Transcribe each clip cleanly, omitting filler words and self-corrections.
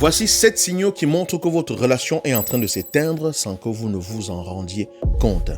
Voici 7 signaux qui montrent que votre relation est en train de s'éteindre sans que vous ne vous en rendiez compte.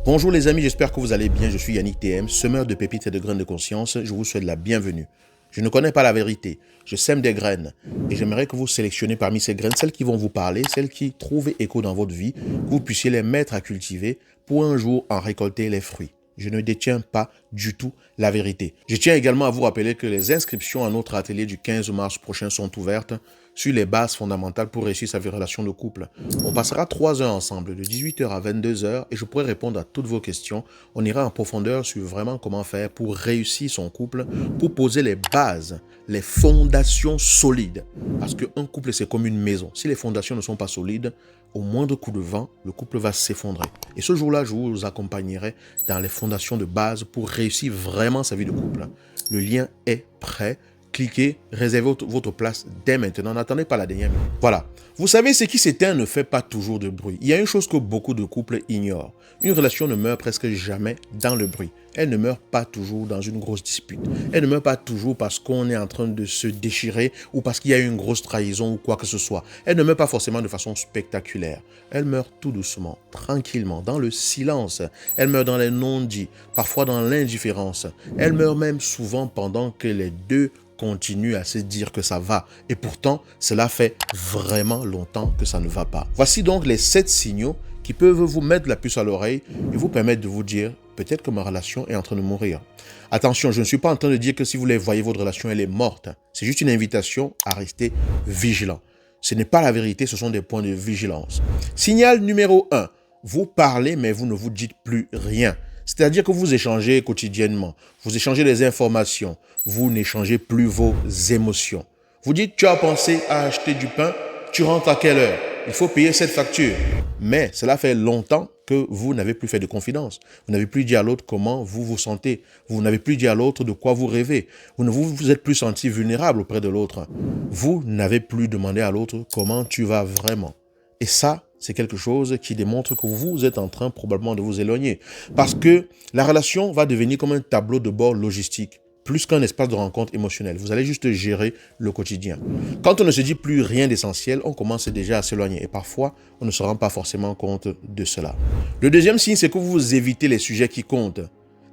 Bonjour les amis, j'espère que vous allez bien. Je suis Yannick TM, semeur de pépites et de graines de conscience. Je vous souhaite la bienvenue. Je ne connais pas la vérité, je sème des graines et j'aimerais que vous sélectionnez parmi ces graines celles qui vont vous parler, celles qui trouvent écho dans votre vie, que vous puissiez les mettre à cultiver pour un jour en récolter les fruits. Je ne détiens pas du tout la vérité. Je tiens également à vous rappeler que les inscriptions à notre atelier du 15 mars prochain sont ouvertes sur les bases fondamentales pour réussir sa relation de couple. On passera 3 heures ensemble, de 18h à 22h, et je pourrai répondre à toutes vos questions. On ira en profondeur sur vraiment comment faire pour réussir son couple, pour poser les bases, les fondations solides. Parce qu'un couple, c'est comme une maison. Si les fondations ne sont pas solides, au moindre coup de vent, le couple va s'effondrer. Et ce jour-là, je vous accompagnerai dans les fondations de base pour réussir vraiment sa vie de couple. Le lien est prêt. Cliquez, réservez votre place dès maintenant. N'attendez pas la dernière minute. Voilà. Vous savez, ce qui s'éteint ne fait pas toujours de bruit. Il y a une chose que beaucoup de couples ignorent. Une relation ne meurt presque jamais dans le bruit. Elle ne meurt pas toujours dans une grosse dispute. Elle ne meurt pas toujours parce qu'on est en train de se déchirer ou parce qu'il y a eu une grosse trahison ou quoi que ce soit. Elle ne meurt pas forcément de façon spectaculaire. Elle meurt tout doucement, tranquillement, dans le silence. Elle meurt dans les non-dits, parfois dans l'indifférence. Elle meurt même souvent pendant que les deux continue à se dire que ça va. Et pourtant, cela fait vraiment longtemps que ça ne va pas. Voici donc les 7 signaux qui peuvent vous mettre la puce à l'oreille et vous permettre de vous dire peut-être que ma relation est en train de mourir. Attention, je ne suis pas en train de dire que si vous voyez votre relation, elle est morte. C'est juste une invitation à rester vigilant. Ce n'est pas la vérité, ce sont des points de vigilance. Signal numéro 1. Vous parlez, mais vous ne vous dites plus rien. C'est-à-dire que vous échangez quotidiennement, vous échangez des informations, vous n'échangez plus vos émotions. Vous dites, tu as pensé à acheter du pain, tu rentres à quelle heure? Il faut payer cette facture. Mais cela fait longtemps que vous n'avez plus fait de confidence. Vous n'avez plus dit à l'autre comment vous vous sentez. Vous n'avez plus dit à l'autre de quoi vous rêvez. Vous ne vous êtes plus senti vulnérable auprès de l'autre. Vous n'avez plus demandé à l'autre comment tu vas vraiment. Et ça, c'est quelque chose qui démontre que vous êtes en train probablement de vous éloigner. Parce que la relation va devenir comme un tableau de bord logistique, plus qu'un espace de rencontre émotionnelle. Vous allez juste gérer le quotidien. Quand on ne se dit plus rien d'essentiel, on commence déjà à s'éloigner. Et parfois, on ne se rend pas forcément compte de cela. Le deuxième signe, c'est que vous évitez les sujets qui comptent.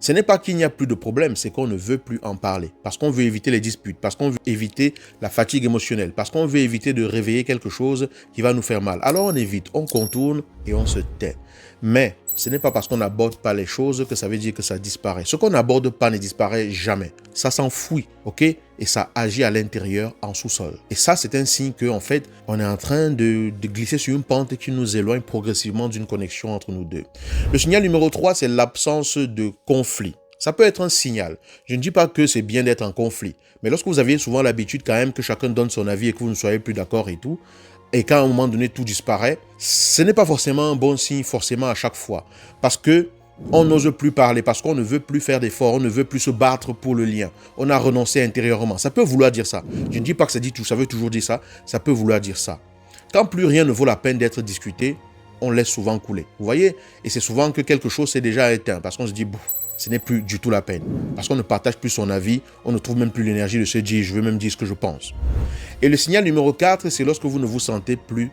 Ce n'est pas qu'il n'y a plus de problème, c'est qu'on ne veut plus en parler. Parce qu'on veut éviter les disputes, parce qu'on veut éviter la fatigue émotionnelle, parce qu'on veut éviter de réveiller quelque chose qui va nous faire mal. Alors on évite, on contourne et on se tait. Mais ce n'est pas parce qu'on n'aborde pas les choses que ça veut dire que ça disparaît. Ce qu'on n'aborde pas ne disparaît jamais. Ça s'enfouit, ok? Et ça agit à l'intérieur en sous-sol. Et ça, c'est un signe qu'en fait, on est en train de glisser sur une pente qui nous éloigne progressivement d'une connexion entre nous deux. Le signal numéro 3, c'est l'absence de conflit. Ça peut être un signal. Je ne dis pas que c'est bien d'être en conflit. Mais lorsque vous aviez souvent l'habitude quand même que chacun donne son avis et que vous ne soyez plus d'accord et tout, et qu'à un moment donné, tout disparaît, ce n'est pas forcément un bon signe, forcément à chaque fois. Parce que on n'ose plus parler, parce qu'on ne veut plus faire d'efforts, on ne veut plus se battre pour le lien. On a renoncé intérieurement. Ça peut vouloir dire ça. Je ne dis pas que ça veut toujours dire ça. Ça peut vouloir dire ça. Quand plus rien ne vaut la peine d'être discuté, on laisse souvent couler. Vous voyez? Et c'est souvent que quelque chose s'est déjà éteint, parce qu'on se dit, ce n'est plus du tout la peine. Parce qu'on ne partage plus son avis, on ne trouve même plus l'énergie de se dire, je veux même dire ce que je pense. Et le signal numéro 4, c'est lorsque vous ne vous sentez plus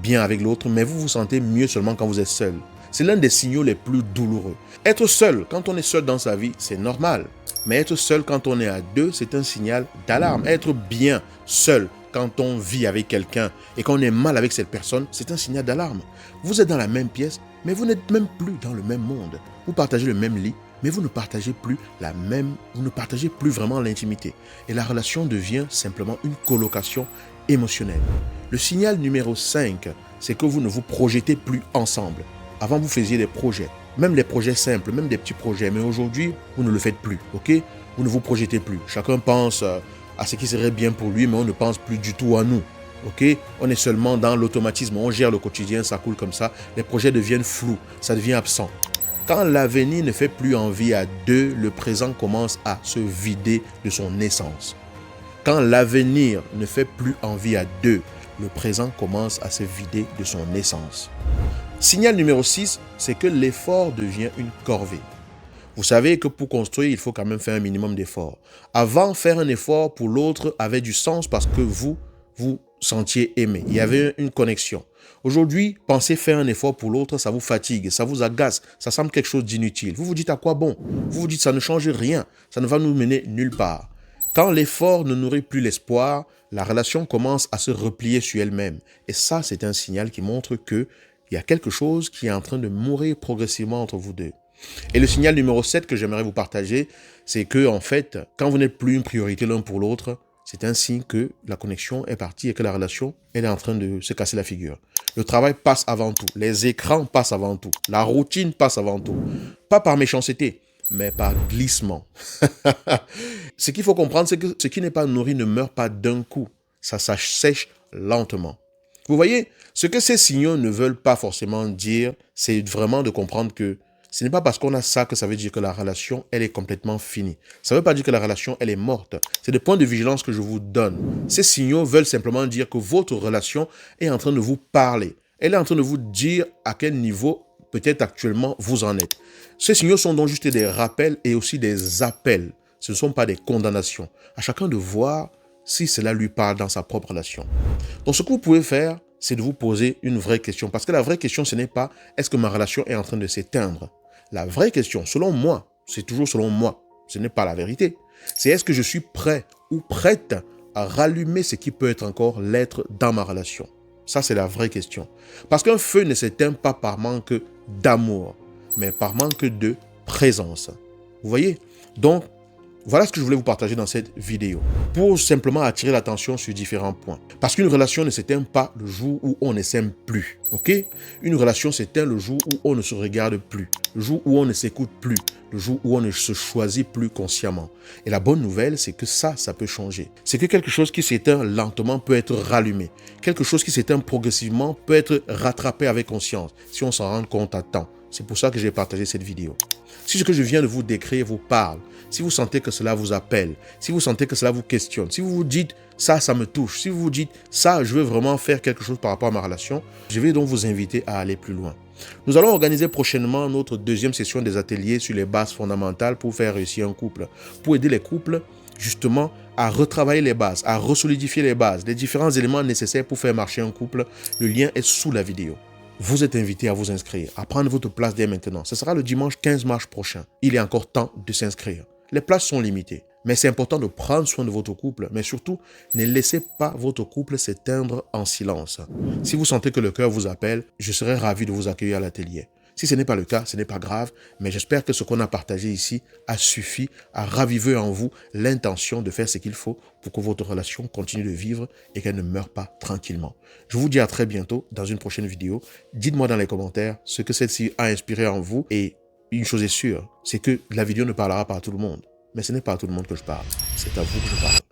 bien avec l'autre, mais vous vous sentez mieux seulement quand vous êtes seul. C'est l'un des signaux les plus douloureux. Être seul, quand on est seul dans sa vie, c'est normal. Mais être seul quand on est à deux, c'est un signal d'alarme. Être bien seul quand on vit avec quelqu'un et qu'on est mal avec cette personne, c'est un signal d'alarme. Vous êtes dans la même pièce, mais vous n'êtes même plus dans le même monde. Vous partagez le même lit, mais vous ne partagez plus vraiment l'intimité. Et la relation devient simplement une colocation émotionnelle. Le signal numéro 5, c'est que vous ne vous projetez plus ensemble. Avant, vous faisiez des projets, même des projets simples, même des petits projets, mais aujourd'hui, vous ne le faites plus, ok? Vous ne vous projetez plus. Chacun pense à ce qui serait bien pour lui, mais on ne pense plus du tout à nous, ok? On est seulement dans l'automatisme, on gère le quotidien, ça coule comme ça. Les projets deviennent flous, ça devient absent. Quand l'avenir ne fait plus envie à deux, le présent commence à se vider de son essence. Quand l'avenir ne fait plus envie à deux, le présent commence à se vider de son essence. Signal numéro 6, c'est que l'effort devient une corvée. Vous savez que pour construire, il faut quand même faire un minimum d'efforts. Avant, faire un effort pour l'autre avait du sens parce que vous sentiez aimer. Il y avait une connexion. Aujourd'hui, pensez faire un effort pour l'autre, ça vous fatigue, ça vous agace, ça semble quelque chose d'inutile. Vous vous dites à quoi bon? Vous vous dites ça ne change rien, ça ne va nous mener nulle part. Quand l'effort ne nourrit plus l'espoir, la relation commence à se replier sur elle-même. Et ça, c'est un signal qui montre qu'il y a quelque chose qui est en train de mourir progressivement entre vous deux. Et le signal numéro 7 que j'aimerais vous partager, c'est que, en fait, quand vous n'êtes plus une priorité l'un pour l'autre, c'est un signe que la connexion est partie et que la relation, elle est en train de se casser la figure. Le travail passe avant tout. Les écrans passent avant tout. La routine passe avant tout. Pas par méchanceté, mais par glissement. Ce qu'il faut comprendre, c'est que ce qui n'est pas nourri ne meurt pas d'un coup. Ça s'assèche lentement. Vous voyez, ce que ces signaux ne veulent pas forcément dire, c'est vraiment de comprendre que ce n'est pas parce qu'on a ça que ça veut dire que la relation, elle est complètement finie. Ça ne veut pas dire que la relation, elle est morte. C'est des points de vigilance que je vous donne. Ces signaux veulent simplement dire que votre relation est en train de vous parler. Elle est en train de vous dire à quel niveau, peut-être actuellement, vous en êtes. Ces signaux sont donc juste des rappels et aussi des appels. Ce ne sont pas des condamnations. À chacun de voir si cela lui parle dans sa propre relation. Donc, ce que vous pouvez faire, c'est de vous poser une vraie question. Parce que la vraie question, ce n'est pas « est-ce que ma relation est en train de s'éteindre ?» La vraie question, selon moi, c'est toujours selon moi, ce n'est pas la vérité. C'est est-ce que je suis prêt ou prête à rallumer ce qui peut être encore l'être dans ma relation? Ça, c'est la vraie question. Parce qu'un feu ne s'éteint pas par manque d'amour, mais par manque de présence. Vous voyez? Donc, voilà ce que je voulais vous partager dans cette vidéo, pour simplement attirer l'attention sur différents points. Parce qu'une relation ne s'éteint pas le jour où on ne s'aime plus, ok? Une relation s'éteint le jour où on ne se regarde plus, le jour où on ne s'écoute plus, le jour où on ne se choisit plus consciemment. Et la bonne nouvelle, c'est que ça peut changer. C'est que quelque chose qui s'éteint lentement peut être rallumé. Quelque chose qui s'éteint progressivement peut être rattrapé avec conscience, si on s'en rend compte à temps. C'est pour ça que j'ai partagé cette vidéo. Si ce que je viens de vous décrire vous parle, si vous sentez que cela vous appelle, si vous sentez que cela vous questionne, si vous vous dites « ça me touche », si vous vous dites « ça, je veux vraiment faire quelque chose par rapport à ma relation », je vais donc vous inviter à aller plus loin. Nous allons organiser prochainement notre deuxième session des ateliers sur les bases fondamentales pour faire réussir un couple, pour aider les couples justement à retravailler les bases, à resolidifier les bases, les différents éléments nécessaires pour faire marcher un couple. Le lien est sous la vidéo. Vous êtes invité à vous inscrire, à prendre votre place dès maintenant. Ce sera le dimanche 15 mars prochain. Il est encore temps de s'inscrire. Les places sont limitées, mais c'est important de prendre soin de votre couple, mais surtout, ne laissez pas votre couple s'éteindre en silence. Si vous sentez que le cœur vous appelle, je serai ravi de vous accueillir à l'atelier. Si ce n'est pas le cas, ce n'est pas grave, mais j'espère que ce qu'on a partagé ici a suffi à raviver en vous l'intention de faire ce qu'il faut pour que votre relation continue de vivre et qu'elle ne meure pas tranquillement. Je vous dis à très bientôt dans une prochaine vidéo. Dites-moi dans les commentaires ce que celle-ci a inspiré en vous et une chose est sûre, c'est que la vidéo ne parlera pas à tout le monde. Mais ce n'est pas à tout le monde que je parle, c'est à vous que je parle.